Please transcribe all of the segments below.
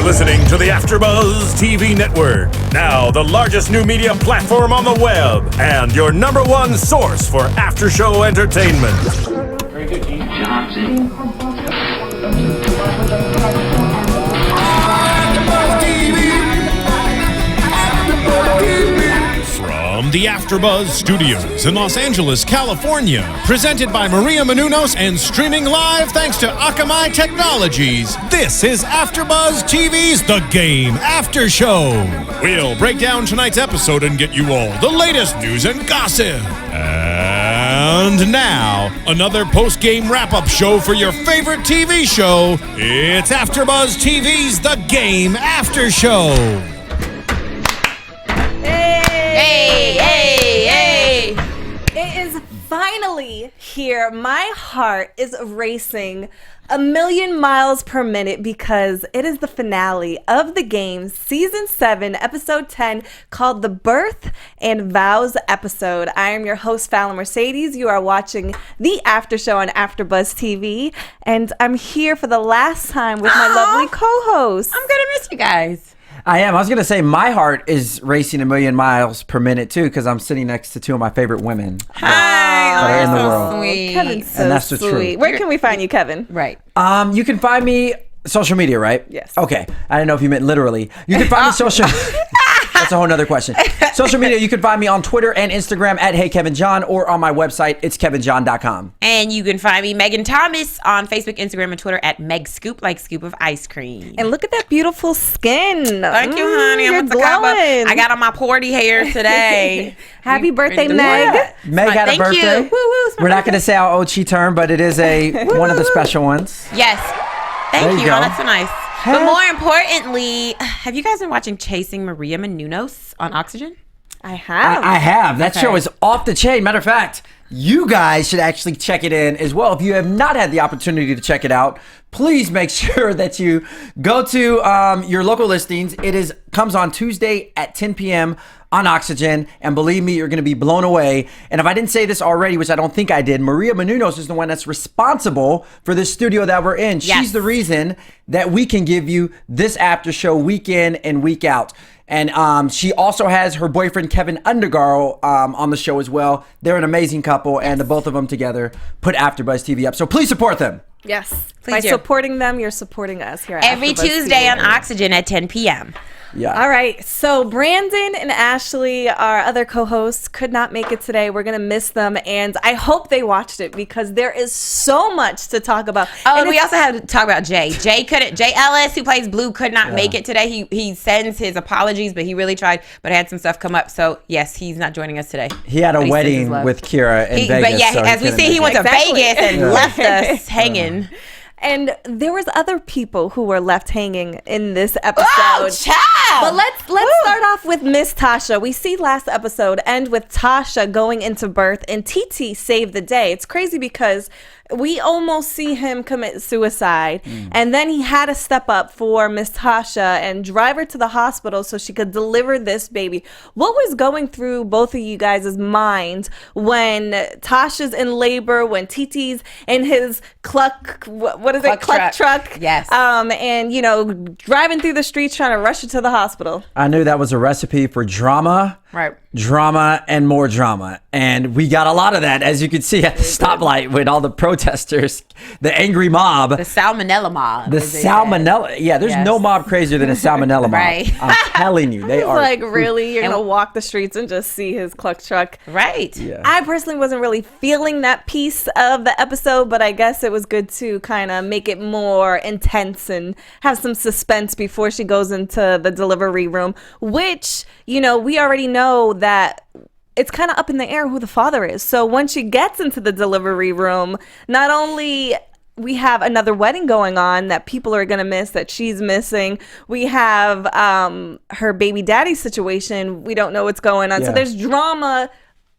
You're listening to the AFTERBUZZ TV network. Now the largest new media platform on the web and your number one source for after-show entertainment. Very good, Gene Johnson. From the AFTERBUZZ Studios in Los Angeles, California, presented by Maria Menounos and streaming live thanks to Akamai Technologies, this is AFTERBUZZ TV's The Game After Show. We'll break down tonight's episode and get you all the latest news and gossip. And now, another post-game wrap-up show for your favorite TV show. It's AFTERBUZZ TV's The Game After Show. Hey, hey, hey! It is finally here. My heart is racing a million miles per minute because it is the finale of The Game, Season 7, Episode 10, called the Birth and Vows episode. I am your host, Fallon Mercedes. You are watching the After Show on AFTERBUZZ TV, and I'm here for the last time with my lovely co-host. I'm gonna miss you guys. I am. I was going to say my heart is racing a million miles per minute, too, because I'm sitting next to two of my favorite women Hi. in the world. Sweet. Kevin's so And that's the sweet. truth. Where can we find you, Kevin? Right. You can find me social media, right? Yes. Okay. I didn't know if you meant literally. You can find me social. That's a whole nother question. Social media, you can find me on Twitter and Instagram at HeyKevinJohn or on my website, it's kevinjohn.com. And you can find me, Megan Thomas, on Facebook, Instagram, and Twitter at Meg Scoop, like scoop of ice cream. And look at that beautiful skin. Thank you, honey. You're I'm with the cover. glowing. I got on my porty hair today. Happy birthday, Yeah. Meg. Meg had a Thank birthday. you. Woo, woo, it's my We're not birthday. going to say how old she turned, but it is one of the special ones. Yes. There Thank you you. go. Oh, that's so nice. But more importantly, have you guys been watching Chasing Maria Menounos on Oxygen? I have. I have. That Okay. show is off the chain. Matter of fact, you guys should actually check it in as well. If you have not had the opportunity to check it out, please make sure that you go to your local listings. It comes on Tuesday at 10 p.m. on Oxygen, and believe me, you're going to be blown away. And if I didn't say this already, which I don't think I did, Maria Menounos is the one that's responsible for this studio that we're in. Yes. She's the reason that we can give you this after show week in and week out. And she also has her boyfriend, Kevin Undergaro, on the show as well. They're an amazing couple, and the both of them together put AfterBuzz TV up. So please support them. Yes. Please By do. supporting them, you're supporting us here at Every AfterBuzz Tuesday TV. on Oxygen at 10 p.m. Yeah. All right. So Brandon and Ashley, our other co-hosts, could not make it today. We're going to miss them. And I hope they watched it because there is so much to talk about. Oh, and we it's- also have to talk about Jay. Jay Ellis, who plays Blue, could not make it today. He sends his apologies, but he really tried, but had some stuff come up. So yes, he's not joining us today. He had a But he sends his wedding love. with Kira in Vegas. But yeah, so as we couldn't see, make he it. went to Exactly. Vegas and left us hanging. And there was other people who were left hanging in this episode. Oh, child! But let's start off with Miss Tasha. We see last episode end with Tasha going into birth and TT saved the day. It's crazy because we almost see him commit suicide, and then he had to step up for Miss Tasha and drive her to the hospital so she could deliver this baby. What was going through both of you guys' minds when Tasha's in labor, when TT's in his cluck truck? Yes. And driving through the streets trying to rush her to the hospital. I knew that was a recipe for drama. Right. Drama and more drama. And we got a lot of that, as you can see at the stoplight with all the protesters, the angry mob. The salmonella mob. The as they said. salmonella. Yeah, there's Yes. no mob crazier than a salmonella mob. Right. I'm telling you, they It's are. like, really? You're going to walk the streets and just see his cluck truck? Right. Yeah. I personally wasn't really feeling that piece of the episode, but I guess it was good to kind of make it more intense and have some suspense before she goes into the delivery room, which, we already know that it's kind of up in the air who the father is. So when she gets into the delivery room, not only we have another wedding going on that people are going to miss, that she's missing. We have her baby daddy situation. We don't know what's going on. So Yeah. there's drama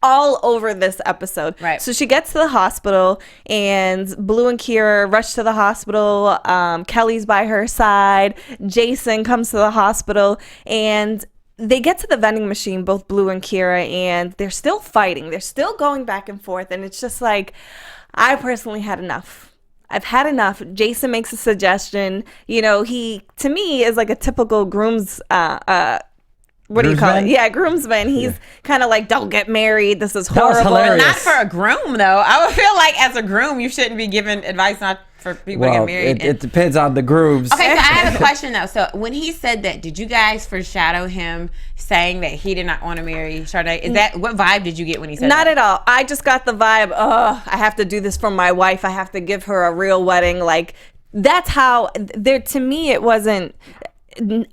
all over this episode. Right. So she gets to the hospital and Blue and Keira rush to the hospital. Kelly's by her side. Jason comes to the hospital and they get to the vending machine, both Blue and Keira, and they're still fighting. They're still going back and forth. And it's just like, I personally had enough. I've had enough. Jason makes a suggestion. He, to me, is like a typical groom's, what do you call it? Yeah, groomsman. He's kind of like, don't get married. This is That was horrible. hilarious. Not for a groom, though. I would feel like as a groom, you shouldn't be giving advice not for people to get married. It depends on the grooves. Okay, so I have a question, though. So when he said that, did you guys foreshadow him saying that he did not want to marry Sade? What vibe did you get when he said Not that? at all. I just got the vibe, I have to do this for my wife. I have to give her a real wedding. Like, that's how, to me, it wasn't,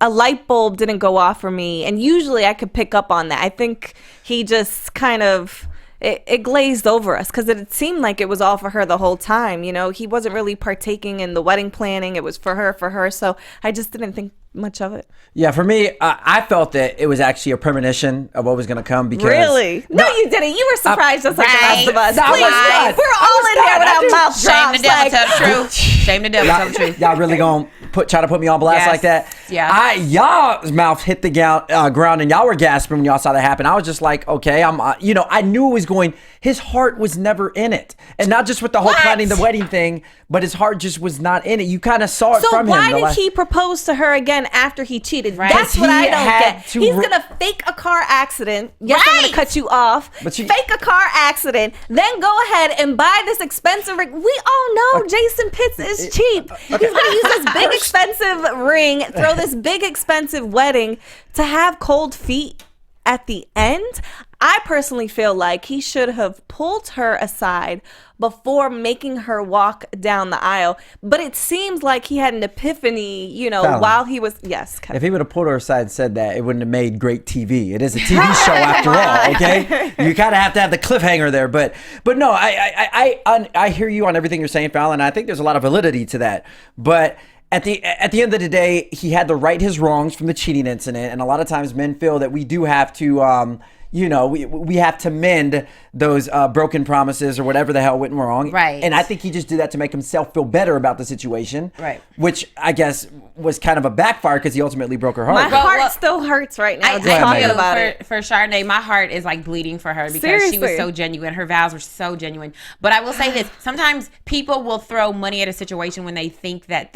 a light bulb didn't go off for me. And usually I could pick up on that. I think he just kind of, it glazed over us because it seemed like it was all for her the whole time. He wasn't really partaking in the wedding planning. It was for her. So I just didn't think much of it. Yeah, for me, I felt that it was actually a premonition of what was going to come because... Really? No, you didn't. You were surprised just like the rest of us. No, I was Please, not. we're all in here with our mouth Shame the drops. devil, Like, tell the truth. Shame the devil, tell the truth. Y'all really gonna try to put me on blast Yes. like that? Yeah. Y'all's mouth hit the ground and y'all were gasping when y'all saw that happen. I was just like, okay, I knew it was going. His heart was never in it, and not just with the whole planning the wedding thing, but his heart just was not in it. You kind of saw it so from him. why did he propose to her again after he cheated? Right. That's what He I don't had get. to He's gonna fake a car accident. Yes, I'm Right. gonna cut you off. But fake a car accident, then go ahead and buy this expensive ring. We all know Jason Pitts is cheap. He's gonna use this big expensive ring, throw this big expensive wedding to have cold feet at the end. I personally feel like he should have pulled her aside before making her walk down the aisle. But it seems like he had an epiphany, Fallon. while he was... Yes, Kevin. If he would have pulled her aside and said that, it wouldn't have made great TV. It is a TV show after all, okay? You kind of have to have the cliffhanger there. But no, I hear you on everything you're saying, Fallon. I think there's a lot of validity to that. But at the end of the day, he had to right his wrongs from the cheating incident. And a lot of times men feel that we do have to... we have to mend those broken promises or whatever the hell went wrong. Right. And I think he just did that to make himself feel better about the situation. Right. Which I guess was kind of a backfire because he ultimately broke her heart. My Well, heart still hurts right now just I talking do. about it. For Chardonnay, my heart is like bleeding for her because she was Seriously. so genuine. Her vows were so genuine. But I will say this: sometimes people will throw money at a situation when they think that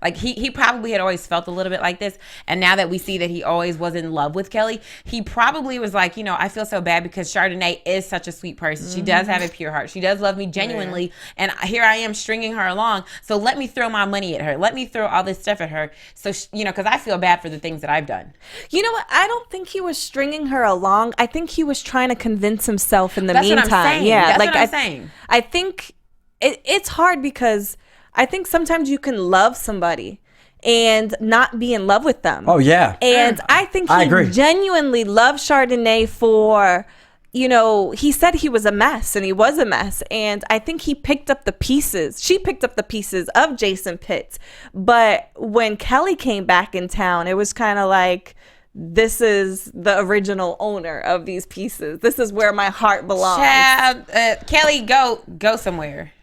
like he probably had always felt a little bit like this, and now that we see that he always was in love with Kelly, he probably was like, I feel so bad because Chardonnay is such a sweet person. She does have a pure heart. She does love me genuinely, and here I am stringing her along. So let me throw my money at her. Let me throw all this stuff at her. So because I feel bad for the things that I've done. You know what? I don't think he was stringing her along. I think he was trying to convince himself in the That's what I'm meantime. saying. Yeah, That's what I'm saying. I think it's hard because I think sometimes you can love somebody and not be in love with them. Oh, yeah. And I think I he agree. genuinely loved Chardonnay for, he said he was a mess, and he was a mess. And I think he picked up the pieces. She picked up the pieces of Jason Pitts. But when Kelly came back in town, it was kind of like, this is the original owner of these pieces. This is where my heart belongs. Child, Kelly, go somewhere.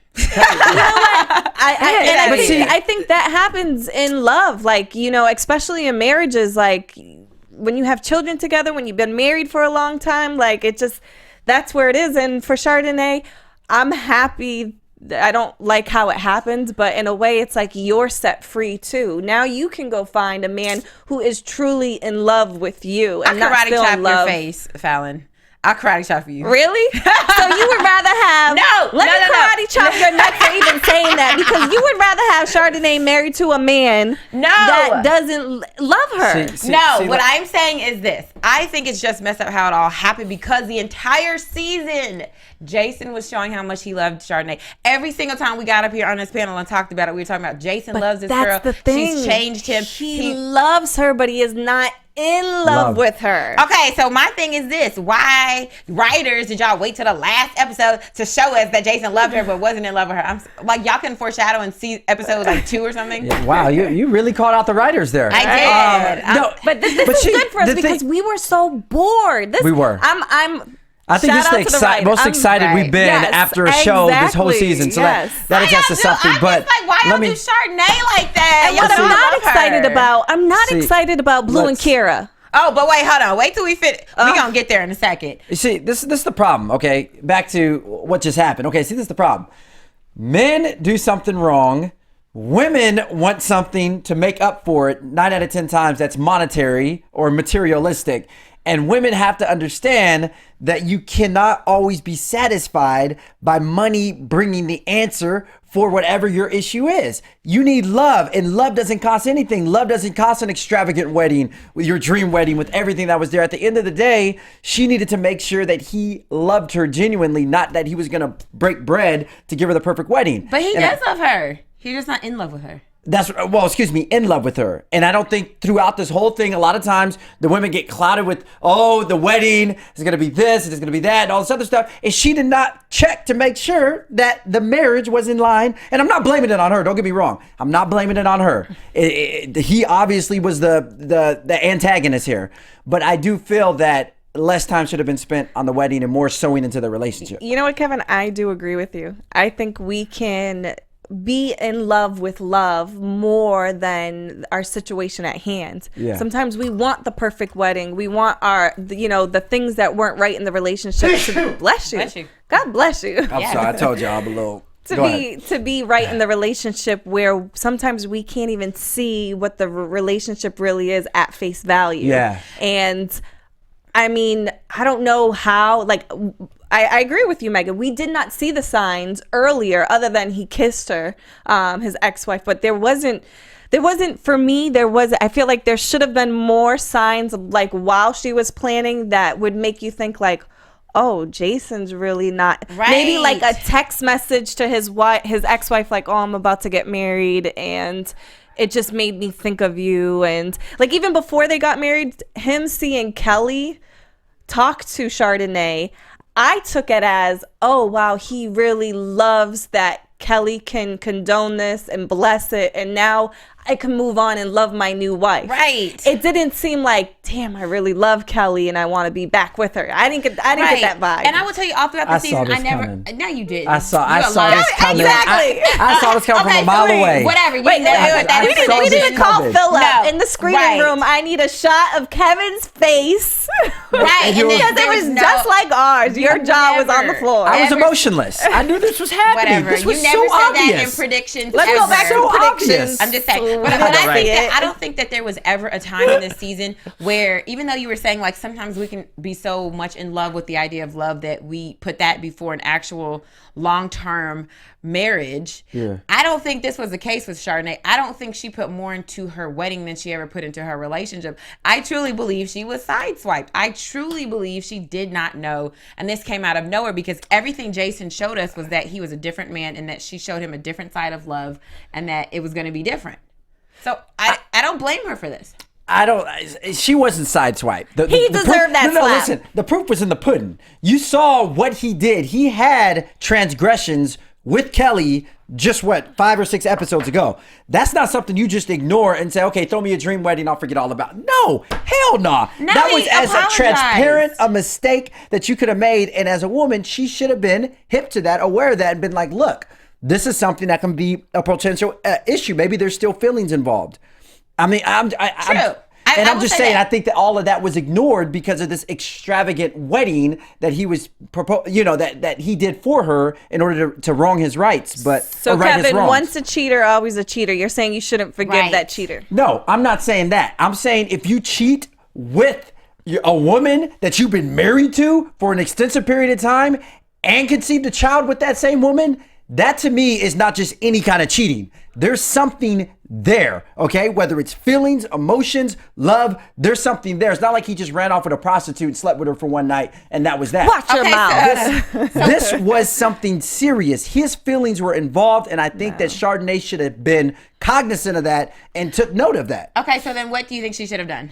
I think that happens in love, like, especially in marriages, like when you have children together, when you've been married for a long time, like that's where it is. And for Chardonnay, I'm happy. I don't like how it happens, but in a way it's like you're set free too. Now you can go find a man who is truly in love with you and I'll not karate still chop in your love. face, Fallon. I'll karate chop you. Really? So you would rather have... Let me karate chop your neck for even saying that, because you would rather have Chardonnay married to a man that doesn't love her. What I'm saying is this. I think it's just messed up how it all happened because the entire season, Jason was showing how much he loved Chardonnay. Every single time we got up here on this panel and talked about it, we were talking about Jason loves this girl. That's the thing. She's changed him. He loves her, but he is not in love with her. Okay, so my thing is this. Why, writers, did y'all wait till the last episode to show us that Jason loved her but wasn't in love with her? I'm like, y'all can foreshadow and see episode like 2 or something? Yeah, wow, you really called out the writers there. I did. No, But this is good for us because we were so bored. We were. I think this is the most excited we've been after a show this whole season. So that attests to something. But like, why y'all do Chardonnay like that? And what I'm not excited about, I'm not excited about Blue and Keira. Oh, but wait, hold on. Wait till we fit. We're going to get there in a second. You see, this is the problem, okay? Back to what just happened. Okay, see, this is the problem. Men do something wrong. Women want something to make up for it. 9 out of 10 times that's monetary or materialistic. And women have to understand that you cannot always be satisfied by money bringing the answer for whatever your issue is. You need love, and love doesn't cost anything. Love doesn't cost an extravagant wedding with your dream wedding with everything that was there. At the end of the day, she needed to make sure that he loved her genuinely, not that he was going to break bread to give her the perfect wedding. But he does love her. He's just not in love with her. In love with her. And I don't think throughout this whole thing, a lot of times the women get clouded with, the wedding is going to be this, it's going to be that, and all this other stuff. And she did not check to make sure that the marriage was in line. And I'm not blaming it on her. Don't get me wrong. I'm not blaming it on her. He obviously was the antagonist here. But I do feel that less time should have been spent on the wedding and more sewing into the relationship. You know what, Kevin? I do agree with you. I think we can be in love with love more than our situation at hand. Yeah. Sometimes we want the perfect wedding. We want the things that weren't right in the relationship. Bless you. Bless you. God bless you. I'm sorry. I told you I'm a little... To be right in the relationship where sometimes we can't even see what the relationship really is at face value. Yeah. And I mean, I don't know how, I agree with you, Megan. We did not see the signs earlier other than he kissed her, his ex-wife. But there wasn't, for me, I feel like there should have been more signs while she was planning that would make you think oh, Jason's really not. Right. Maybe a text message to his ex-wife I'm about to get married and it just made me think of you. And even before they got married, him seeing Kelly talk to Chardonnay, I took it as, oh, wow, he really loves that Kelly can condone this and bless it. And now I can move on and love my new wife. Right. It didn't seem like, damn, I really love Kelly and I want to be back with her. I didn't get that vibe. And I will tell you, all throughout the season, No, you didn't. I saw this coming. Exactly. I saw this coming from a mile away. Whatever. We need to call Philip in the screening room. I need a shot of Kevin's face. Right. Because it was just like ours. Your jaw was on the floor. I was emotionless. I knew this was happening. This was so obvious. You never said that in predictions. Let's go back to predictions. I'm just saying. But I don't think that there was ever a time in this season where, even though you were saying sometimes we can be so much in love with the idea of love that we put that before an actual long-term marriage. Yeah. I don't think this was the case with Chardonnay. I don't think she put more into her wedding than she ever put into her relationship. I truly believe she was sideswiped. I truly believe she did not know. And this came out of nowhere because everything Jason showed us was that he was a different man and that she showed him a different side of love and that it was going to be different. So I don't blame her for this. She wasn't sideswiped. He deserved that slap. Listen, the proof was in the pudding. You saw what he did. He had transgressions with Kelly just 5 or 6 episodes ago. That's not something you just ignore and say, okay, throw me a dream wedding, I'll forget all about it. No, hell no. That was as transparent a mistake that you could have made. And as a woman, she should have been hip to that, aware of that, and been like, look, this is something that can be a potential issue. Maybe there's still feelings involved. I mean, I'm just saying, I think that all of that was ignored because of this extravagant wedding that he was that he did for her in order to wrong his rights. But so Kevin, once a cheater, always a cheater. You're saying you shouldn't forgive that cheater. No, I'm not saying that. I'm saying if you cheat with a woman that you've been married to for an extensive period of time and conceived a child with that same woman, that to me is not just any kind of cheating. There's something there, okay? Whether it's feelings, emotions, love, there's something there. It's not like he just ran off with a prostitute, slept with her for one night, and that was that. Watch your mouth. This was something serious. His feelings were involved, and I think that Chardonnay should have been cognizant of that and took note of that. Okay, so then what do you think she should have done?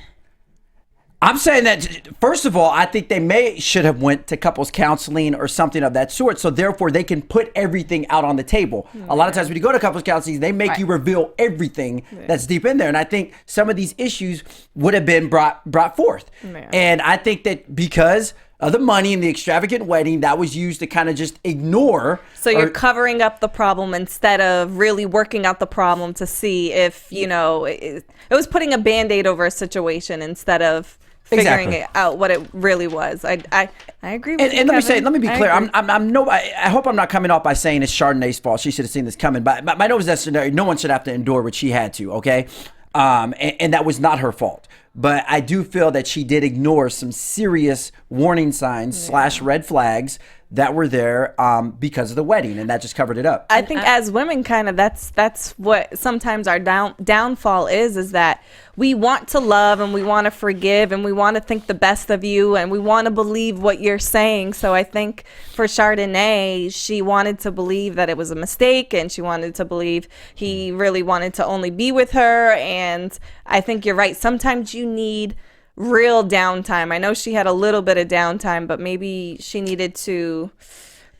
I'm saying that, first of all, I think they should have went to couples counseling or something of that sort. So therefore, they can put everything out on the table. A lot of times when you go to couples counseling, they make you reveal everything that's deep in there. And I think some of these issues would have been brought forth. And I think that because of the money and the extravagant wedding, that was used to kind of just ignore. So you're covering up the problem instead of really working out the problem to see if, it was putting a Band-Aid over a situation instead of figuring Exactly. it out what it really was. I agree with you, And let me Kevin. let me be I clear. agree. I hope I'm not coming off by saying it's Chardonnay's fault. She should have seen this coming. But by no necessary, no one should have to endure what she had to. Okay, and that was not her fault. But I do feel that she did ignore some serious warning signs / red flags that were there because of the wedding, and that just covered it up. I think as women, kind of that's what sometimes our downfall is that we want to love and we want to forgive and we want to think the best of you and we want to believe what you're saying. So I think for Chardonnay, she wanted to believe that it was a mistake and she wanted to believe he really wanted to only be with her. And I think you're right. Sometimes you need real downtime. I know she had a little bit of downtime, but maybe she needed to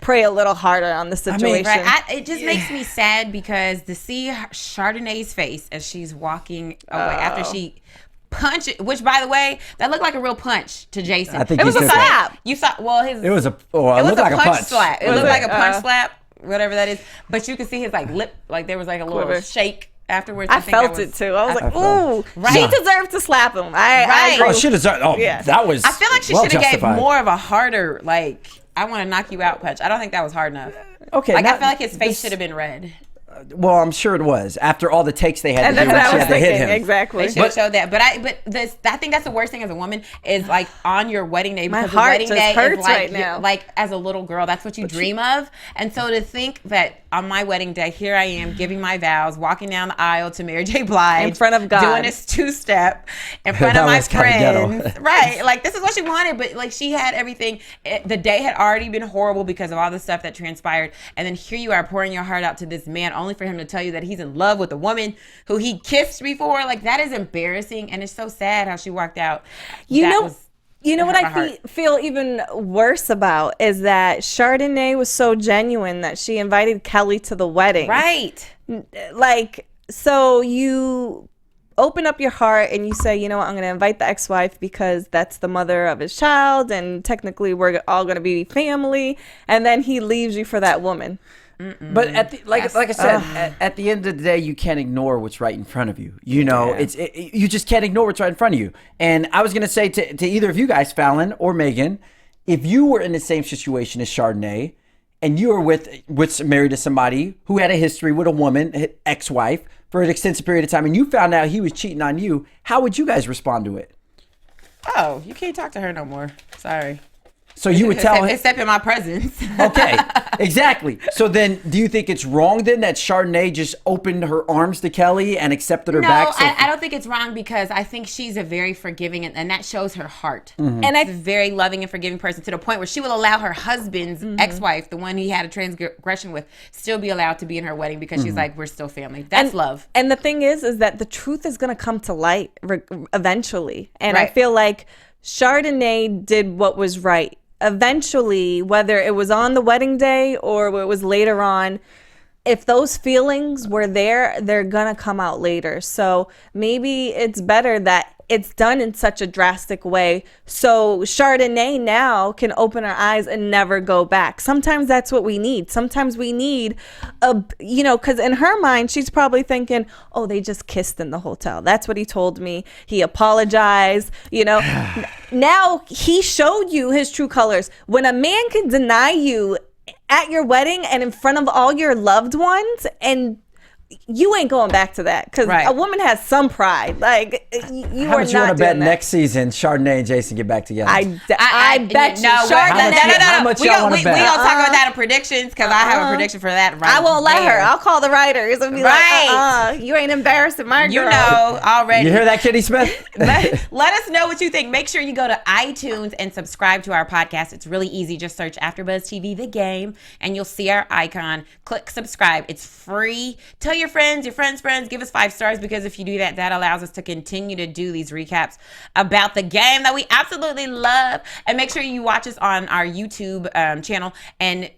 pray a little harder on the situation. Right. It just makes me sad because to see Chardonnay's face as she's walking away after she punched it, which by the way, that looked like a real punch to Jason. I think It was a slap. You saw, well, It was a. It it was looked like a punch, a punch slap. It Was looked it? like a punch slap, whatever that is. But you could see his like lip, like there was like a little Quiver. shake afterwards. I think that felt it too. I was like, felt- ooh, Right. she deserved to slap him. I Right. agree. Oh, she deserved. Oh, Yeah. that was. I feel like she well should have gave justified. more of a harder, like, I want to knock you out punch. I don't think that was hard enough. Okay, Like, I not- feel like his face this- should have been red. Well, I'm sure it was after all the takes they had And to do. that's what She I was had to hit thinking. him. Exactly. They should have showed that. But I think that's the worst thing as a woman is like on your wedding day, My because heart the wedding just day hurts is like, right now. like as a little girl, that's what you dream of. And so to think that on my wedding day, here I am giving my vows, walking down the aisle to Mary J. Blige, In front of God. doing this 2-step in front That of my was kinda ghetto. friends, right? Like this is what she wanted, but like she had everything. The day had already been horrible because of all the stuff that transpired, and then here you are pouring your heart out to this man, only for him to tell you that he's in love with a woman who he kissed before. Like that is embarrassing, and it's so sad how she walked out. You That know, was- you know it what hurt I my heart. feel even worse about is that Chardonnay was so genuine that she invited Kelly to the wedding. Right. Like, so you open up your heart and you say, you know what, I'm going to invite the ex-wife because that's the mother of his child and technically we're all going to be family. And then he leaves you for that woman. But at the, like I said, at the end of the day, you can't ignore what's right in front of you. You know, you just can't ignore what's right in front of you. And I was gonna say to either of you guys, Fallon or Megan, if you were in the same situation as Chardonnay, and you were with married to somebody who had a history with a woman, ex-wife, for an extensive period of time, and you found out he was cheating on you, how would you guys respond to it? Oh, you can't talk to her no more. Sorry. So you would tell him. Except in my presence. Okay, exactly. So then, do you think it's wrong then that Chardonnay just opened her arms to Kelly and accepted her No, back? So I don't think it's wrong because I think she's a very forgiving and that shows her heart. Mm-hmm. And She's a very loving and forgiving person to the point where she will allow her husband's ex-wife, the one he had a transgression with, still be allowed to be in her wedding because Mm-hmm. she's like, we're still family. That's love. And the thing is that the truth is going to come to light eventually. And I Right. feel like Chardonnay did what was right. Eventually, whether it was on the wedding day or it was later on, if those feelings were there, they're gonna come out later. So maybe it's better that it's done in such a drastic way so Chardonnay now can open her eyes and never go back. Sometimes that's what we need. Sometimes we need because in her mind she's probably thinking, oh, they just kissed in the hotel, that's what he told me, he apologized. Now he showed you his true colors. When a man can deny you at your wedding and in front of all your loved ones, and you ain't going back to that because Right. a woman has some pride. Like you how are much you not want to bet doing that. next season Chardonnay and Jason get back together? I bet you. No, Chardonnay. How much We y'all gonna wanna bet? talk about that in predictions because I have a prediction for that right I won't let there. her. I'll call the writers and be Right. like, you ain't embarrassing my girl. You know already. You hear that, Kitty Smith? Let us know what you think. Make sure you go to iTunes and subscribe to our podcast. It's really easy. Just search AfterBuzz TV The Game, and you'll see our icon. Click subscribe. It's free. Tell your friends, give us 5 stars because if you do that, that allows us to continue to do these recaps about the game that we absolutely love. And make sure you watch us on our YouTube channel and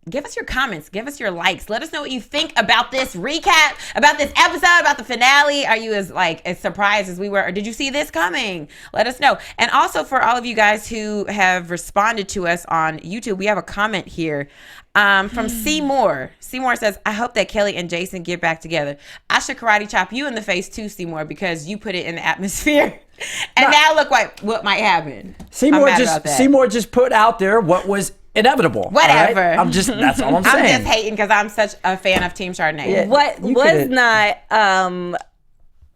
give us your comments, give us your likes. Let us know what you think about this recap, about this episode, about the finale. Are you as surprised as we were, or did you see this coming? Let us know. And also for all of you guys who have responded to us on YouTube, we have a comment here from Seymour. Seymour says, I hope that Kelly and Jason get back together. I should karate chop you in the face too, Seymour, because you put it in the atmosphere. And now look what might happen. Seymour just put out there what was inevitable. Whatever. Right? that's all I'm saying. I'm just hating because I'm such a fan of Team Chardonnay. Yeah, what was not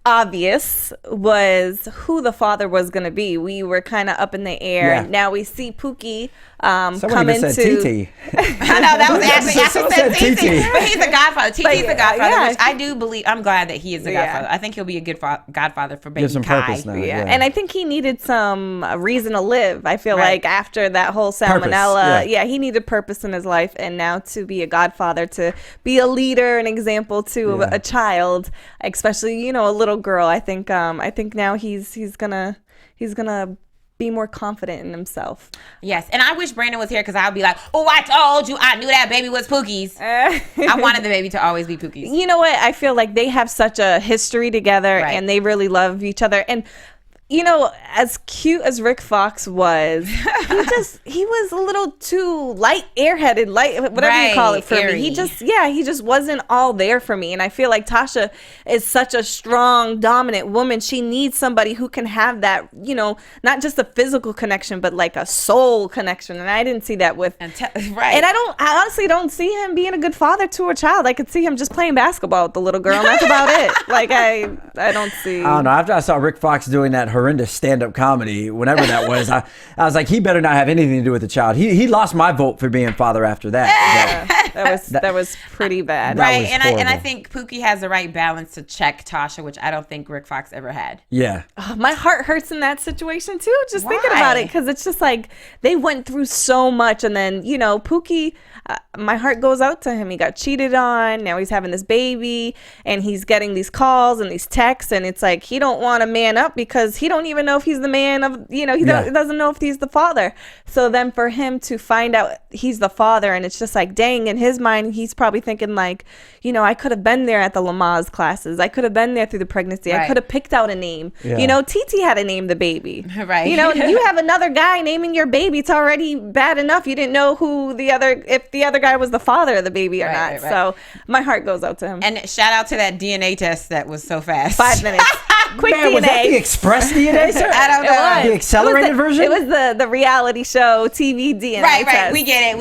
obvious was who the father was going to be. We were kind of up in the air. Yeah. Now we see Pookie Someone come even into... said TT. I know, that was actually said TT. But he's a godfather. TT's the godfather, which I do believe. I'm glad that he is the godfather. I think he'll be a good godfather for baby some Kai. purpose now. Yeah. And I think he needed some reason to live. I feel like after that whole salmonella, he needed purpose in his life. And now to be a godfather, to be a leader, an example to a child, especially, a little girl, I think now he's gonna be more confident in himself. Yes, and I wish Brandon was here because I would be like, oh, I told you, I knew that baby was Pookie's. I wanted the baby to always be Pookie's. You know what? I feel like they have such a history together and they really love each other. And as cute as Rick Fox was, he was a little too airheaded, whatever you call it for me. He just wasn't all there for me. And I feel like Tasha is such a strong, dominant woman. She needs somebody who can have that, not just a physical connection, but like a soul connection. And I didn't see that with, and I honestly don't see him being a good father to a child. I could see him just playing basketball with the little girl. And that's about it. Like I don't see. I don't know. After I saw Rick Fox doing that horrendous stand-up comedy, whenever that was, I was like, he better not have anything to do with the child. He lost my vote for being father after that. That was pretty bad. Right, and I think Pookie has the right balance to check Tasha, which I don't think Rick Fox ever had. Yeah. Oh, my heart hurts in that situation too, just thinking about it, because it's just like they went through so much, and then Pookie, my heart goes out to him. He got cheated on. Now he's having this baby, and he's getting these calls and these texts, and it's like he don't want to man up because he don't even know if he's the man of, he doesn't know if he's the father. So then for him to find out he's the father, and it's just like, dang, in his mind, he's probably thinking like, I could have been there at the Lamaze classes. I could have been there through the pregnancy. I could have picked out a name. Yeah. Titi had to name the baby. Right. You have another guy naming your baby. It's already bad enough. You didn't know if the other guy was the father of the baby or not. Right. So my heart goes out to him. And shout out to that DNA test that was so fast. 5 minutes. Quick DNA. Was that the express DNA, sir? I don't know. The accelerated version? It was the reality show TV DNA Right. test. We get it.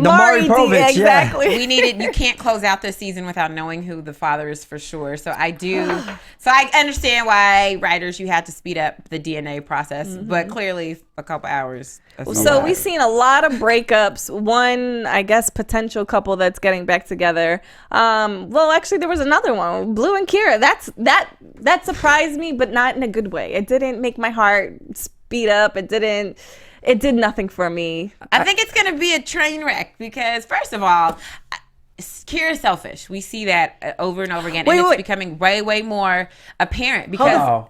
Mowry-Hardrict, exactly. We needed. You can't close out this season without knowing who the father is for sure. So I do. So I understand why writers, you had to speed up the DNA process, but clearly a couple hours. So we've seen a lot of breakups. One, I guess, potential couple that's getting back together. Well, actually, there was another one, Blue and Keira. That surprised me, but not in a good way. It didn't make my heart speed up. It did nothing for me. I think it's going to be a train wreck because, first of all, Keira's selfish. We see that over and over again, and it's becoming way, way more apparent because,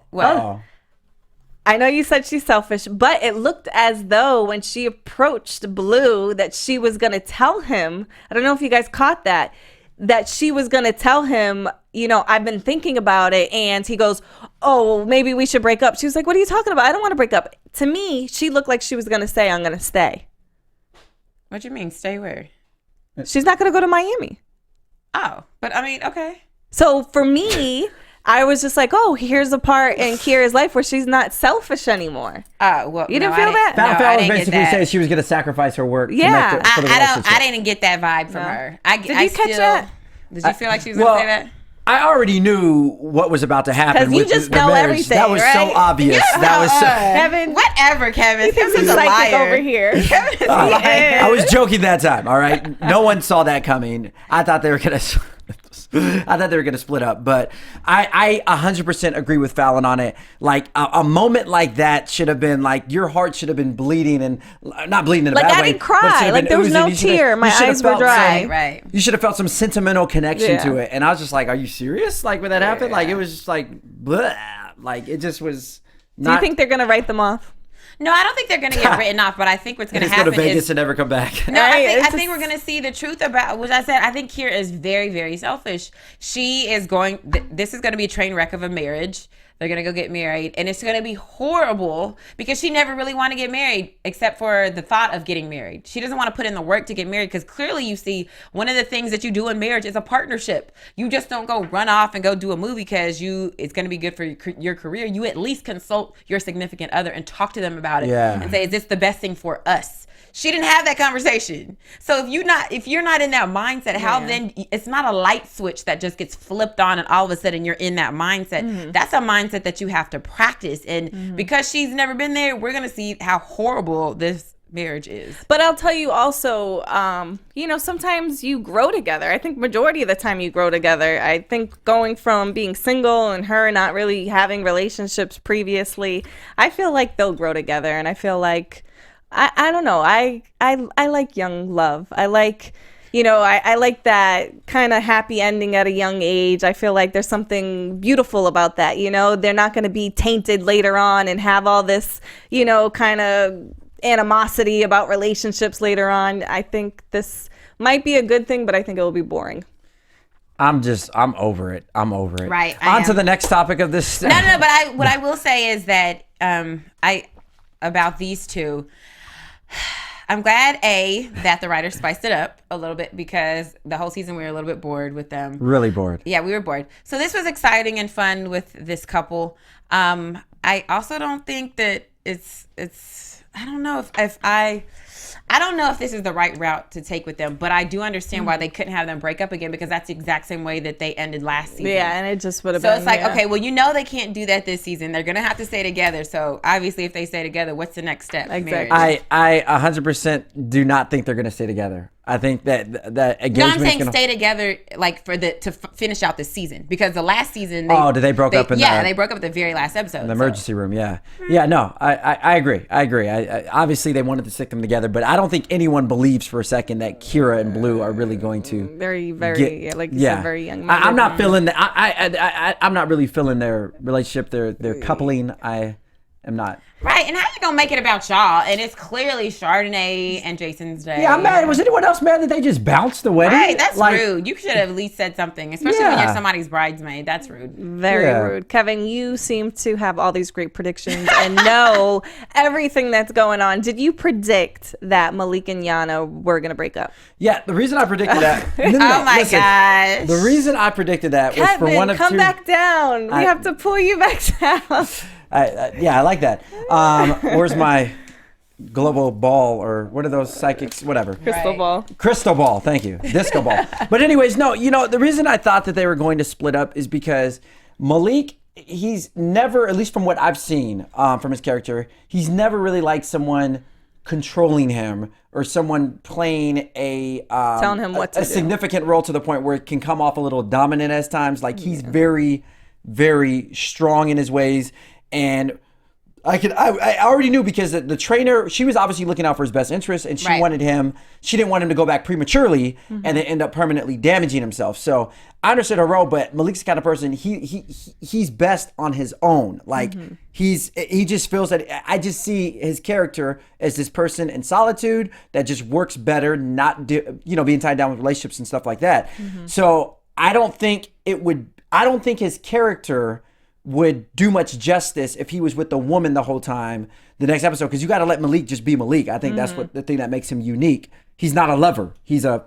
I know you said she's selfish, but it looked as though when she approached Blue that she was going to tell him, I don't know if you guys caught that she was going to tell him, I've been thinking about it. And he goes, oh, maybe we should break up. She was like, what are you talking about? I don't want to break up. To me, she looked like she was going to say, I'm going to stay. What do you mean, stay where? She's not going to go to Miami. Oh, but I mean, okay. So for me... I was just like, oh, here's a part in Keira's life where she's not selfish anymore. Well, you didn't feel that? Fallon was basically saying she was going to sacrifice her work. Yeah, I didn't get that vibe from her. Did you catch that? Did you feel like she was going to say that? I already knew what was about to happen. Because you just know everything. That was so obvious. That was so. Kevin, whatever, Kevin. He's a liar over here. I was joking that time. All right, no one saw that coming. I thought they were going to. Split up, but I 100% agree with Fallon on it. Like a moment like that should have been like your heart should have been bleeding and not bleeding in a bad way. I didn't cry. Like there was no tear. My eyes were dry. Right. You should have felt some sentimental connection to it, and I was just like, "Are you serious?" Like when that happened, like it was just like, bleh. Like it just was. Do you think they're gonna write them off? No, I don't think they're going to get written off, but I think what's going to Just go happen to Vegas is... and never come back. No, Right, I think we're going to see the truth about, which I said, I think Keira is very, very selfish. She is going, this is going to be a train wreck of a marriage. They're going to go get married, and it's going to be horrible because she never really wanted to get married except for the thought of getting married. She doesn't want to put in the work to get married because clearly you see one of the things that you do in marriage is a partnership. You just don't go run off and go do a movie because it's going to be good for your career. You at least consult your significant other and talk to them about it and say, is this the best thing for us? She didn't have that conversation. So if you're not in that mindset, how then it's not a light switch that just gets flipped on and all of a sudden you're in that mindset. That's a mindset that you have to practice. And because she's never been there, we're going to see how horrible this marriage is. But I'll tell you also, sometimes you grow together. I think majority of the time you grow together. I think going from being single and her not really having relationships previously, I feel like they'll grow together. And I feel like, I don't know. I like young love. I like, I like that kind of happy ending at a young age. I feel like there's something beautiful about that. They're not going to be tainted later on and have all this, kind of animosity about relationships later on. I think this might be a good thing, but I think it will be boring. I'm over it. Right. On to the next topic of this. No. But what I will say is that about these two. I'm glad, that the writers spiced it up a little bit because the whole season we were a little bit bored with them. Really bored. Yeah, we were bored. So this was exciting and fun with this couple. I also don't think that it's I don't know I don't know if this is the right route to take with them, but I do understand why they couldn't have them break up again because that's the exact same way that they ended last season. Yeah, and it just would have been. So it's like, okay, well, they can't do that this season. They're going to have to stay together. So obviously, if they stay together, what's the next step? Exactly. I 100% do not think they're going to stay together. I think that engagement. No, I'm saying stay together, like to finish out this season because the last season. Did they broke up? They broke up at the very last episode. In the emergency room. Yeah. No, I agree. I obviously they wanted to stick them together, but I don't think anyone believes for a second that Keira and Blue are really going to very very young. I'm not feeling that. I'm not really feeling their relationship. Their coupling. I am not. Right, and how you gonna make it about y'all? And it's clearly Chardonnay and Jason's day. Yeah, I'm mad. Was anyone else mad that they just bounced the wedding? Right, that's rude. You should have at least said something, especially when you're somebody's bridesmaid. That's rude. Very rude. Kevin, you seem to have all these great predictions and know everything that's going on. Did you predict that Malik and Yana were gonna break up? Yeah, the reason I predicted that. Gosh. The reason I predicted that Kevin, was for one of come two. back down. We have to pull you back down. I like that. Where's my global ball or what are those psychics? Whatever. Crystal ball. Thank you. Disco ball. But anyways, no. The reason I thought that they were going to split up is because Malik, he's never, at least from what I've seen from his character, he's never really liked someone controlling him or someone playing telling him what to do. Significant role to the point where it can come off a little dominant at times. Like he's very, very strong in his ways. And I already knew because the trainer, she was obviously looking out for his best interest and she didn't want him to go back prematurely and then end up permanently damaging himself. So I understood her role, but Malik's the kind of person, he's best on his own. Like he just feels that I just see his character as this person in solitude that just works better, not, being tied down with relationships and stuff like that. So I don't think his character would do much justice if he was with the woman the whole time the next episode, because you got to let Malik just be Malik. I think that's what the thing that makes him unique. He's not a lover. He's a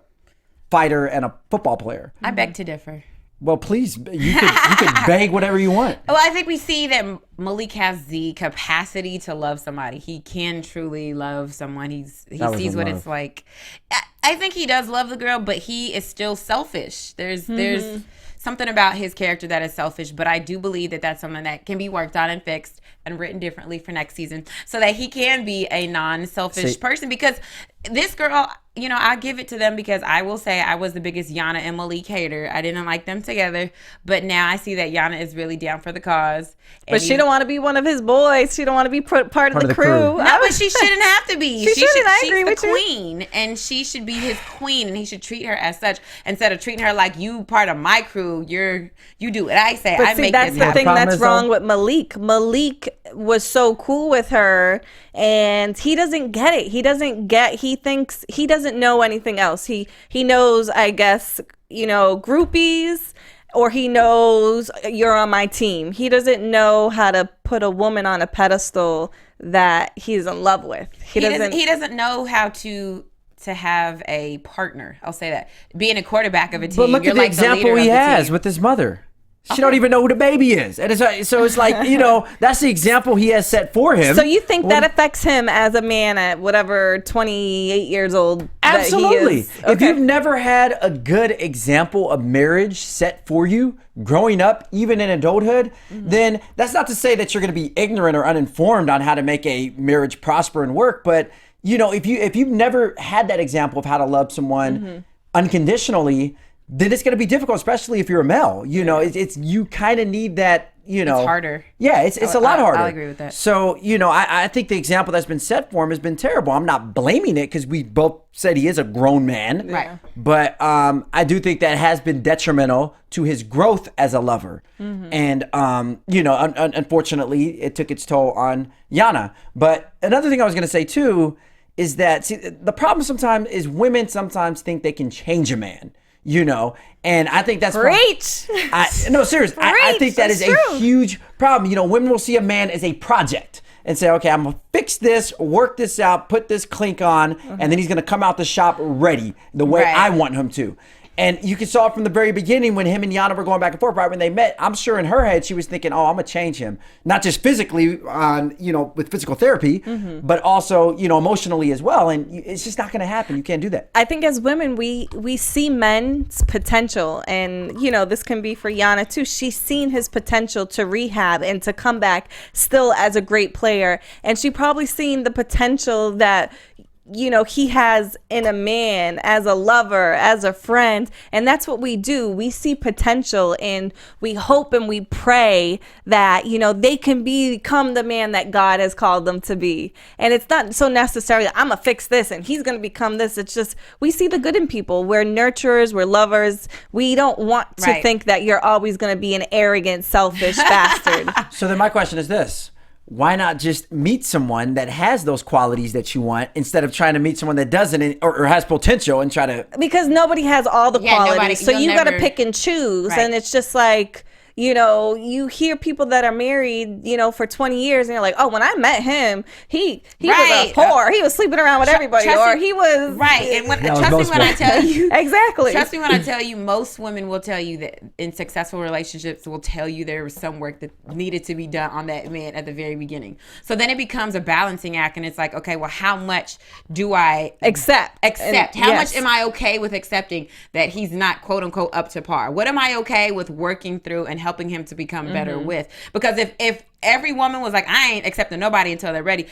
fighter and a football player. I beg to differ. Well, please, you could beg whatever you want. Well, I think we see that Malik has the capacity to love somebody. He can truly love someone. He sees what it's like. I think he does love the girl, but he is still selfish. There's something about his character that is selfish, but I do believe that that's something that can be worked on and fixed and written differently for next season so that he can be a non-selfish person. Because this girl, I give it to them because I will say I was the biggest Yana and Malik hater. I didn't like them together, but now I see that Yana is really down for the cause. But she don't want to be one of his boys. She don't want to be part of the crew. No, but she shouldn't have to be. She shouldn't. I agree with you. She's the queen, and she should be his queen, and he should treat her as such instead of treating her like you part of my crew. You do what I say. But I see, make that's this the happen. thing that's wrong with Malik. Malik was so cool with her, and he doesn't get it. He thinks he doesn't know anything else. He knows, I guess, groupies, or he knows you're on my team. He doesn't know how to put a woman on a pedestal that he's in love with. He doesn't know how to have a partner. I'll say that. Being a quarterback of a team, But look at the example he has with his mother. She don't even know who the baby is. And so it's like, that's the example he has set for him. So you think that affects him as a man at whatever 28 years old Absolutely. that he is? Okay. If you've never had a good example of marriage set for you growing up, even in adulthood, then that's not to say that you're going to be ignorant or uninformed on how to make a marriage prosper and work. But, if you've never had that example of how to love someone unconditionally, then it's going to be difficult, especially if you're a male. It's you kind of need that. It's harder. Yeah, it's a lot harder. I'll agree with that. So I think the example that's been set for him has been terrible. I'm not blaming it because we both said he is a grown man. Right. But I do think that has been detrimental to his growth as a lover. And unfortunately, it took its toll on Yana. But another thing I was going to say too is that the problem sometimes is women sometimes think they can change a man. And I think that's Preach. No, seriously. I think that is a huge problem. Women will see a man as a project and say, okay, I'm gonna fix this, work this out, put this clink on, and then he's gonna come out the shop ready the way I want him to. And you saw it from the very beginning when him and Yana were going back and forth, right when they met. I'm sure in her head she was thinking, oh, I'm gonna change him. Not just physically with physical therapy, but also, emotionally as well. And it's just not gonna happen. You can't do that. I think as women, we see men's potential, and this can be for Yana too. She's seen his potential to rehab and to come back still as a great player. And she probably seen the potential that he has in a man as a lover, as a friend. And that's what we do. We see potential, and we hope and we pray that, they can become the man that God has called them to be. And it's not so necessarily, I'm going to fix this and he's going to become this. It's just, we see the good in people. We're nurturers, we're lovers. We don't want to think that you're always going to be an arrogant, selfish bastard. So then my question is this. Why not just meet someone that has those qualities that you want instead of trying to meet someone that doesn't or has potential and try to... Because nobody has all the qualities. So you got to pick and choose. Right. And it's just like, you hear people that are married, for 20 years, and you're like, oh, when I met him, he was a whore. He was sleeping around with everybody. Or he was... Right. And trust me when I tell you... Exactly. Trust me when I tell you, most women will tell you that in successful relationships will tell you there was some work that needed to be done on that man at the very beginning. So then it becomes a balancing act, and it's like, okay, well, how much do I... Accept. How much am I okay with accepting that he's not, quote unquote, up to par? What am I okay with working through and helping him to become better with? Because if every woman was like, I ain't accepting nobody until they're ready,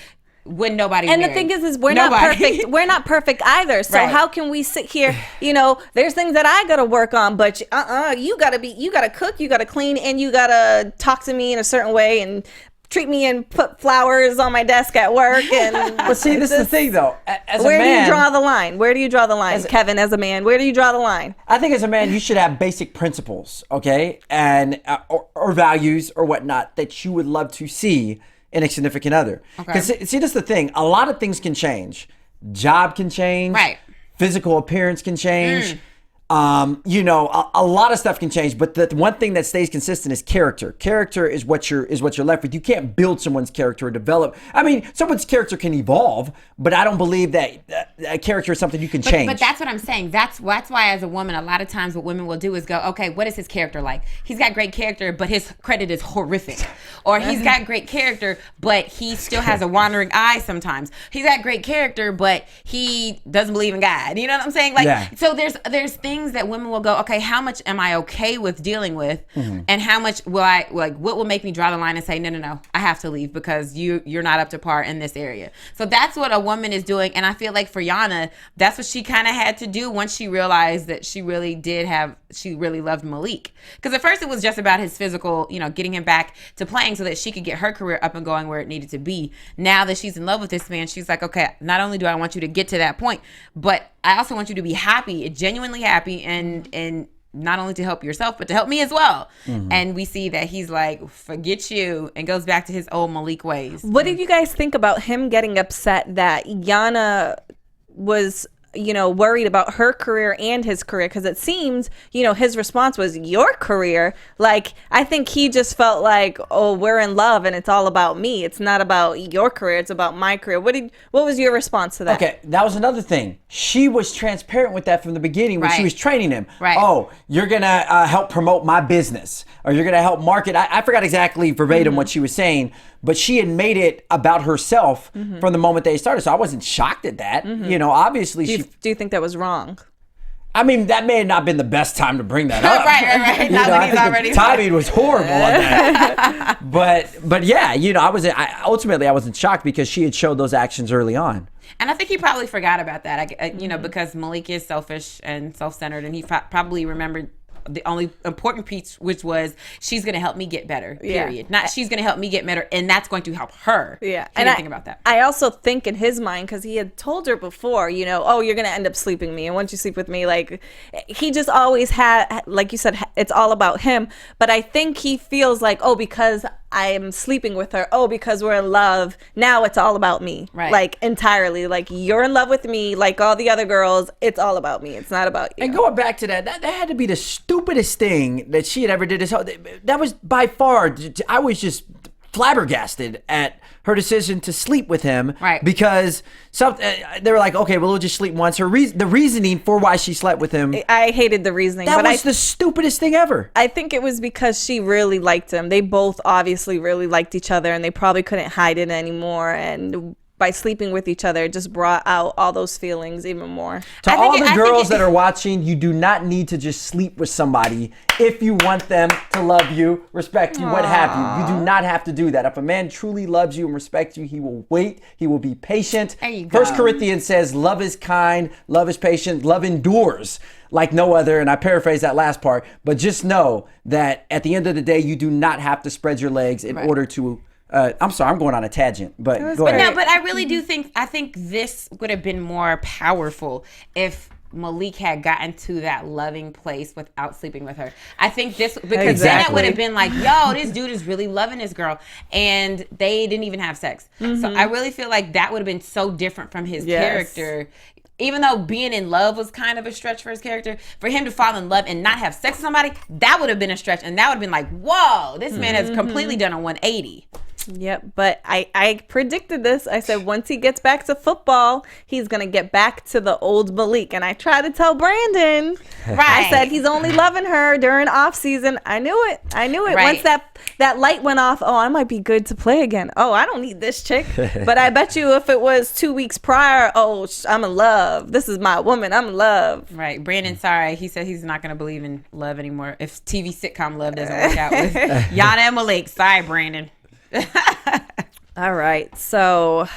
when nobody and married. The thing is we're not perfect. We're not perfect either. So how can we sit here? There's things that I gotta work on, but you gotta cook, you gotta clean, and you gotta talk to me in a certain way and treat me and put flowers on my desk at work. And but see, this is the thing though. Where do you draw the line? Where do you draw the line, Kevin? As a man, where do you draw the line? I think as a man, you should have basic principles, okay, and or values or whatnot that you would love to see in a significant other. Because see, this is the thing. A lot of things can change. Job can change. Right. Physical appearance can change. A lot of stuff can change, but the one thing that stays consistent is character. Character is what you're left with. You can't build someone's character or develop. I mean, someone's character can evolve, but I don't believe that a character is something you can change. But that's what I'm saying. That's why as a woman, a lot of times what women will do is go, okay, what is his character like? He's got great character, but his credit is horrific. Or he's got great character, but he still has a wandering eye sometimes. He's got great character, but he doesn't believe in God. You know what I'm saying? So there's things that women will go, okay, how much am I okay with dealing with, and how much will I what will make me draw the line and say no, I have to leave because you're not up to par in this area. So that's what a woman is doing, and I feel like for Yana, that's what she kind of had to do once she realized that she really loved Malik. Because at first it was just about his physical, getting him back to playing so that she could get her career up and going where it needed to be. Now that she's in love with this man, she's like, okay, not only do I want you to get to that point, but I also want you to be happy, genuinely happy, and not only to help yourself, but to help me as well. And we see that he's like, forget you, and goes back to his old Malik ways. What did you guys think about him getting upset that Yana was, worried about her career and his career? Because it seems, his response was your career. Like, I think he just felt like, oh, we're in love and it's all about me. It's not about your career. It's about my career. What was your response to that? Okay, that was another thing. She was transparent with that from the beginning when she was training him. Right. Oh, you're going to help promote my business, or you're going to help market. I forgot exactly verbatim what she was saying, but she had made it about herself from the moment they started. So I wasn't shocked at that. Obviously Do you think that was wrong? I mean, that may have not been the best time to bring that up. right. I think the timing was horrible on that. but yeah, I wasn't shocked because she had showed those actions early on. And I think he probably forgot about that, because Malik is selfish and self-centered, and he probably remembered the only important piece, which was she's going to help me get better, period. Not she's going to help me get better, and that's going to help her. Yeah. He didn't think about that. I also think in his mind, because he had told her before, oh, you're going to end up sleeping me. And once you sleep with me, like, he just always had, like you said, it's all about him. But I think he feels like, oh, because I'm sleeping with her, oh, because we're in love, now it's all about me. Right. Like, entirely. Like, you're in love with me, like all the other girls, it's all about me. It's not about you. And going back to that had to be the stupidest thing that she had ever did. That was by far, I was just flabbergasted at her decision to sleep with him. Right. Because they were like, okay, well, we'll just sleep once. The reasoning for why she slept with him. I hated the reasoning. That was the stupidest thing ever. I think it was because she really liked him. They both obviously really liked each other, and they probably couldn't hide it anymore. And by sleeping with each other, it just brought out all those feelings even more. To all the girls that are watching, you do not need to just sleep with somebody if you want them to love you, respect you, what have you. You do not have to do that. If a man truly loves you and respects you, he will wait. He will be patient. There you go. 1 Corinthians says, love is kind, love is patient, love endures like no other. And I paraphrase that last part. But just know that at the end of the day, you do not have to spread your legs in order to... I'm sorry, I'm going on a tangent, but go ahead. No, but I really do think, this would have been more powerful if Malik had gotten to that loving place without sleeping with her. I think because then it would have been like, yo, this dude is really loving this girl, and they didn't even have sex. So I really feel like that would have been so different from his character. Even though being in love was kind of a stretch for his character, for him to fall in love and not have sex with somebody, that would have been a stretch. And that would have been like, whoa, this man has completely done a 180. Yep, but I predicted this. I said once he gets back to football, he's going to get back to the old Malik. And I tried to tell Brandon. I said he's only loving her during off season. I knew it. Right. Once that light went off, oh, I might be good to play again. Oh, I don't need this chick. But I bet you if it was 2 weeks prior, oh, I'm in love. This is my woman. I'm in love. Right. Brandon, sorry. He said he's not going to believe in love anymore if TV sitcom love doesn't work out with Yana and Malik. Sorry, Brandon. All right, so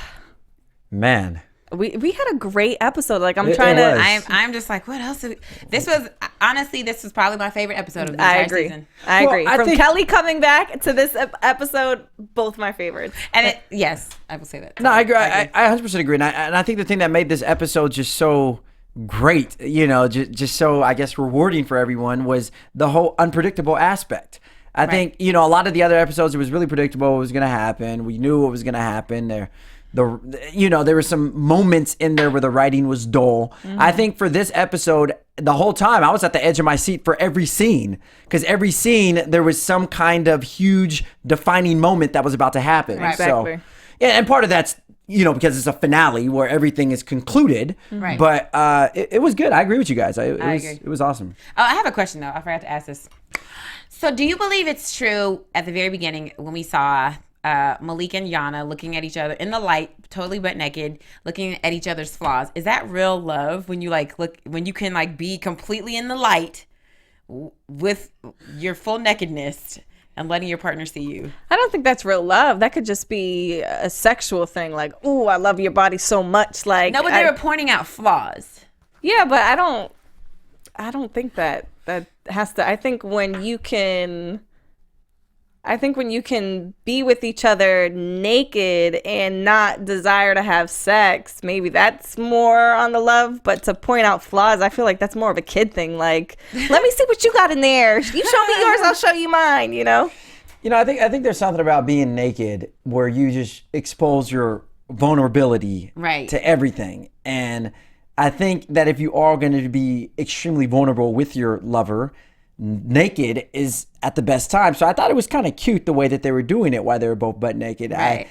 man, we had a great episode. Like I'm trying to. I'm just like, what else? This was probably my favorite episode of the entire season. I agree. From Kelly coming back to this episode, both my favorites. And yes, I will say that. No, I agree. I 100% agree. And I think the thing that made this episode just so great, just so I guess rewarding for everyone was the whole unpredictable aspect. I think, a lot of the other episodes, it was really predictable what was going to happen. We knew what was going to happen. There were some moments in there where the writing was dull. I think for this episode, the whole time, I was at the edge of my seat for every scene. Because every scene, there was some kind of huge defining moment that was about to happen. Right. Exactly. So, yeah, and part of that's, because it's a finale where everything is concluded. Right. But it was good. I agree with you guys. It was awesome. Oh, I have a question, though. I forgot to ask this. So do you believe it's true at the very beginning when we saw Malik and Yana looking at each other in the light, totally butt naked, looking at each other's flaws? Is that real love when you when you can be completely in the light with your full nakedness and letting your partner see you? I don't think that's real love. That could just be a sexual thing. Like, ooh, I love your body so much. Like, no, but they were pointing out flaws. Yeah, but I don't think that has to. I think when you can, I think when you can be with each other naked and not desire to have sex, maybe that's more on the love. But to point out flaws, I feel like that's more of a kid thing. Like, let me see what you got in there. You show me yours, I'll show you mine, you know? You know, I think there's something about being naked where you just expose your vulnerability to everything. And I think that if you are going to be extremely vulnerable with your lover, naked is at the best time. So I thought it was kind of cute the way that they were doing it while they were both butt naked. Right.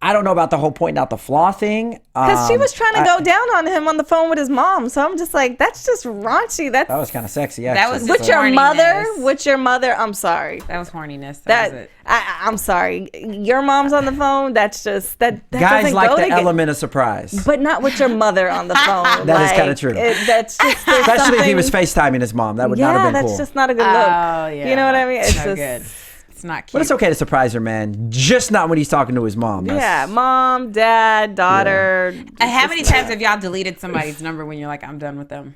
I don't know about the whole pointing out the flaw thing. Because she was trying to go down on him on the phone with his mom. So I'm just like, that's just raunchy. That was kind of sexy. That was with your mother. With your mother. I'm sorry. That was horniness. That was it. I'm sorry. Your mom's on the phone. That's just that. Guys doesn't like go the together. element of surprise. But not with your mother on the phone. That is kind of true. That's just especially if he was FaceTiming his mom. That would not have been cool. that's just not a good look. Oh yeah. You know what I mean? It's so just good. It's not cute. But it's okay to surprise her, man. Just not when he's talking to his mom. Yeah, mom, dad, daughter. And how many times have y'all deleted somebody's number when you're like, I'm done with them?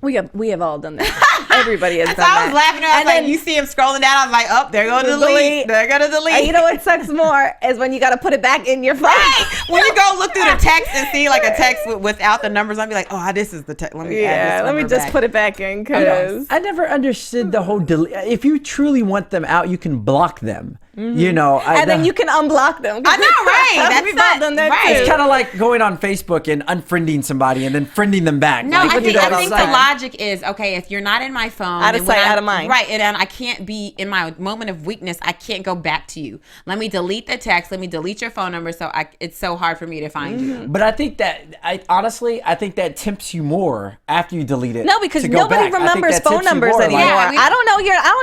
We have all done that. Everybody has done So I was that. laughing. I was like, you see him scrolling down. I was like, oh, they're going to delete. They're going to delete. And you know what sucks more is when you got to put it back in your phone. Right. When you go look through the text and see like a text without the numbers, I'll be like, oh, this is the text. Let me add this let me number just back. put it back in because I never understood the whole delete. If you truly want them out, you can block them. You know, and then you can unblock them. I know, right? We've That's all done that right. too. It's kind of like going on Facebook and unfriending somebody and then friending them back. No, Like, I think that the outside. logic is, okay, if you're not in my phone. Out of and when sight, I'm- out of mind. Right, and I can't be in my moment of weakness, I can't go back to you. Let me delete the text. Let me delete your phone number so it's so hard for me to find you. But I think that, honestly, I think that tempts you more after you delete it. No, because to go nobody back. I think remembers that phone tempts you numbers more, anymore. like- Yeah, I don't know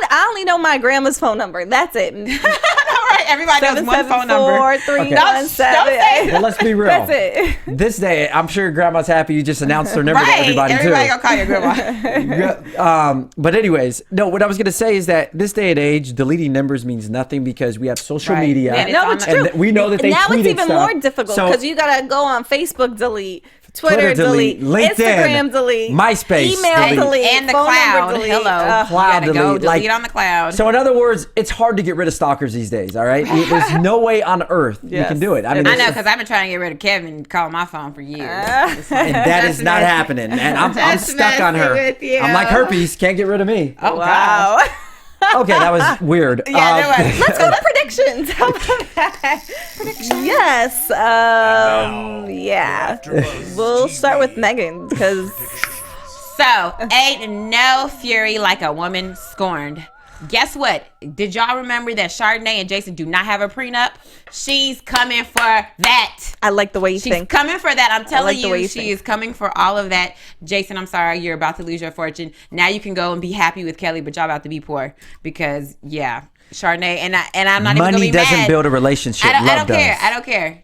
I only know my grandma's phone number. That's it. Right, everybody knows one phone number. 774-317. But let's be real. That's it. This day, I'm sure your grandma's happy you just announced her number to Right, everybody, everybody too. gonna call your grandma. But anyways, no, what I was going to say is that this day and age, deleting numbers means nothing because we have social Right. media. And No, it's on true. And we know that they now tweeted it's even stuff. more difficult So- because you gotta go on Facebook, delete, Twitter delete, LinkedIn, Instagram delete, MySpace email delete, And the phone cloud. number delete. Hello. Cloud you gotta go delete, delete like- on the cloud. So in other words, it's hard to get rid of stalkers these days, all right? There's no way on earth you Yes. can do it. I mean, I it's know, just- because I've been trying to get rid of Kevin calling my phone for years. and that is not happening. And I'm Just stuck on her. messing with you. I'm like herpes, can't get rid of me. Oh, Wow. Okay, that was weird. Yeah, there was. Let's go to predictions. How about that? Yes. Yeah. We'll start with Megan because So, ain't no fury like a woman scorned. Guess what? Did y'all remember that Chardonnay and Jason do not have a prenup? She's coming for that. I like the way you She's think. coming for that. I'm telling like the way you, you she think. is coming for all of that. Jason, I'm sorry, you're about to lose your fortune. Now you can go and be happy with Kelly, but y'all about to be poor because Chardonnay and I'm not even gonna Money be doesn't mad. build a relationship. I Love don't care. does. I don't care.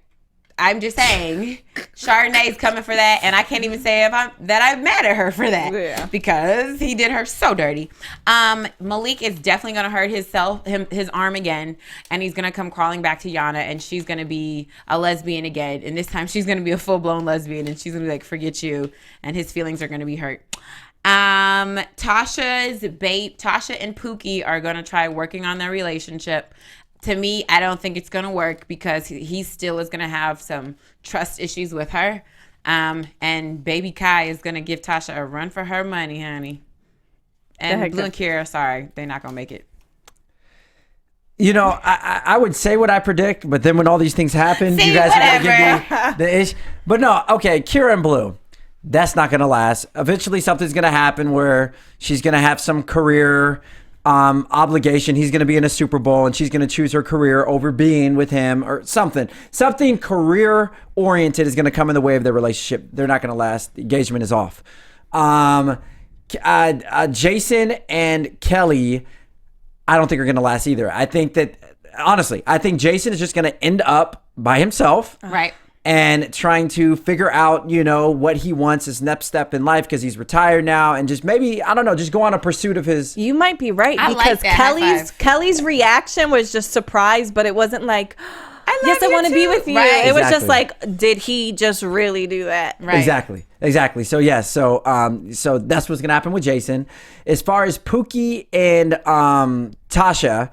I'm just saying, Chardonnay's coming for that, and I can't even say I'm mad at her for that because he did her so dirty. Malik is definitely gonna hurt his arm again, and he's gonna come crawling back to Yana, and she's gonna be a lesbian again, and this time she's gonna be a full blown lesbian, and she's gonna be like, "Forget you," and his feelings are gonna be hurt. Tasha and Pookie are gonna try working on their relationship. To me, I don't think it's going to work because he still is going to have some trust issues with her. And baby Kai is going to give Tasha a run for her money, honey. And Blue and Keira, sorry, they're not going to make it. You know, I would say what I predict, but then when all these things happen, See, you guys are whatever. going to give me the ish. But no, okay, Keira and Blue, that's not going to last. Eventually something's going to happen where she's going to have some career obligation. He's going to be in a Super Bowl and she's going to choose her career over being with him or something career oriented is going to come in the way of their relationship. They're not going to last. The engagement is off. Jason and Kelly, I don't think are going to last either. I think that honestly, I think Jason is just going to end up by himself. Right. And trying to figure out, what he wants, his next step in life because he's retired now, and just maybe, I don't know, just go on a pursuit of his. You might be right I because like that. High five. Kelly's reaction was just surprise, but it wasn't like, yes, I you want to be too. with you. Right. It was just Exactly. like, did he just really do that? Right. Exactly. So yes, so that's what's gonna happen with Jason. As far as Pookie and Tasha,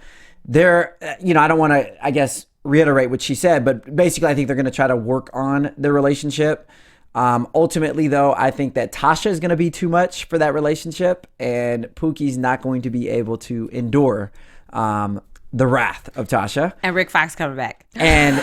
they're, I don't want to, I guess, reiterate what she said, but basically I think they're going to try to work on the relationship. Ultimately, though, I think that Tasha is going to be too much for that relationship, and Pookie's not going to be able to endure the wrath of Tasha. And Rick Fox coming back. And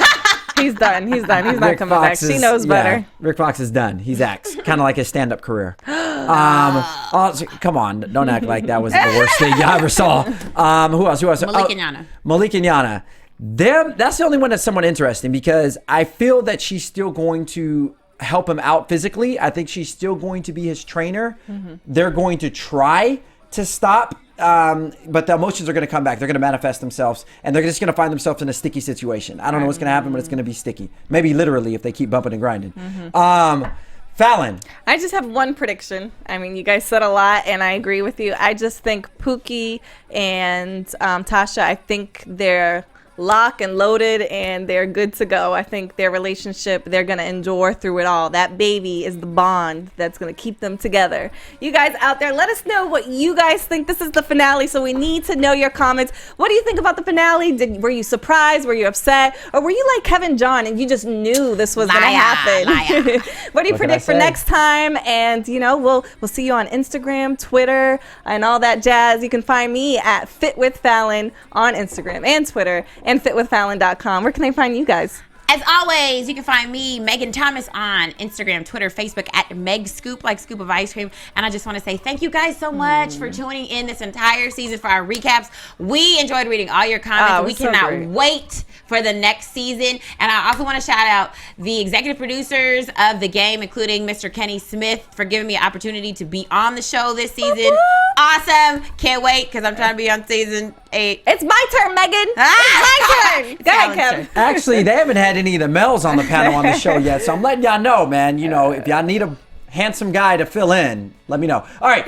he's done. He's not coming back. She knows better. Rick Fox is done. He's axed. Kind of like his stand-up career. Come on. Don't act like that was the worst thing you ever saw. Who else? Malik and Yana. Malik and Yana. That's the only one that's somewhat interesting because I feel that she's still going to help him out physically. I think she's still going to be his trainer. Mm-hmm. They're going to try to stop, but the emotions are going to come back. They're going to manifest themselves, and they're just going to find themselves in a sticky situation. I don't know what's going to happen, but it's going to be sticky. Maybe literally if they keep bumping and grinding. Mm-hmm. Fallon. I just have one prediction. I mean, you guys said a lot, and I agree with you. I just think Pookie and Tasha, I think they're lock and loaded and they're good to go. I think their relationship, they're going to endure through it all. That baby is the bond that's going to keep them together. You guys out there, let us know what you guys think. This is the finale, so we need to know your comments. What do you think about the finale? Were you surprised? Were you upset? Or were you like Kevin John and you just knew this was going to happen? What do you predict for next time? And, we'll see you on Instagram, Twitter, and all that jazz. You can find me at Fit with Fallon on Instagram and Twitter, and fitwithfallon.com. Where can I find you guys? As always, you can find me, Megan Thomas, on Instagram, Twitter, Facebook at Meg Scoop, like scoop of ice cream. And I just want to say thank you guys so much for tuning in this entire season for our recaps. We enjoyed reading all your comments. We cannot wait for the next season. And I also want to shout out the executive producers of the game, including Mr. Kenny Smith, for giving me an opportunity to be on the show this season. Awesome. Can't wait because I'm trying to be on season 8. It's my turn, Megan. It's my turn. Go ahead, Kevin. Actually, they haven't had any of the males on the panel on the show yet, so I'm letting y'all know, man. If y'all need a handsome guy to fill in, let me know. All right,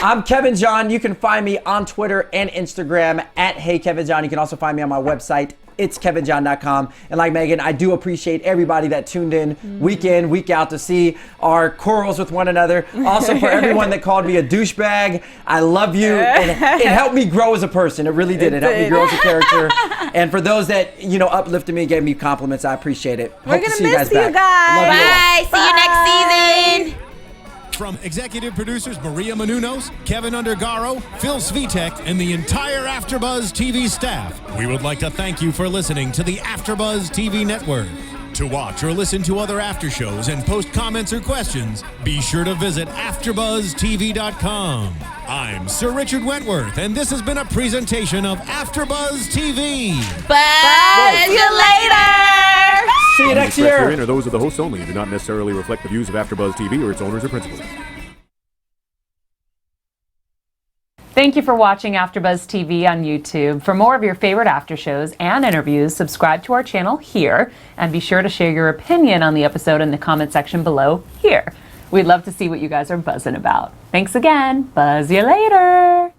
I'm Kevin John. You can find me on Twitter and Instagram at HeyKevinJohn. You can also find me on my website, it's kevinjohn.com. And like Megan, I do appreciate everybody that tuned in week out to see our quarrels with one another. Also, for everyone that called me a douchebag, I love you. It helped me grow as a person. It really did. It helped me grow as a character. And for those that, uplifted me and gave me compliments, I appreciate it. We're going to miss you guys. Bye. See you next season. From executive producers Maria Menounos, Kevin Undergaro, Phil Svitek, and the entire AfterBuzz TV staff, we would like to thank you for listening to the AfterBuzz TV network. To watch or listen to other after shows and post comments or questions, be sure to visit AfterBuzzTV.com. I'm Sir Richard Wentworth, and this has been a presentation of AfterBuzz TV. Buzz you later! See you next year. Herein are those of the hosts only and do not necessarily reflect the views of AfterBuzz TV or its owners or principals. Thank you for watching AfterBuzz TV on YouTube. For more of your favorite after shows and interviews, subscribe to our channel here, and be sure to share your opinion on the episode in the comment section below here. We'd love to see what you guys are buzzing about. Thanks again. Buzz you later.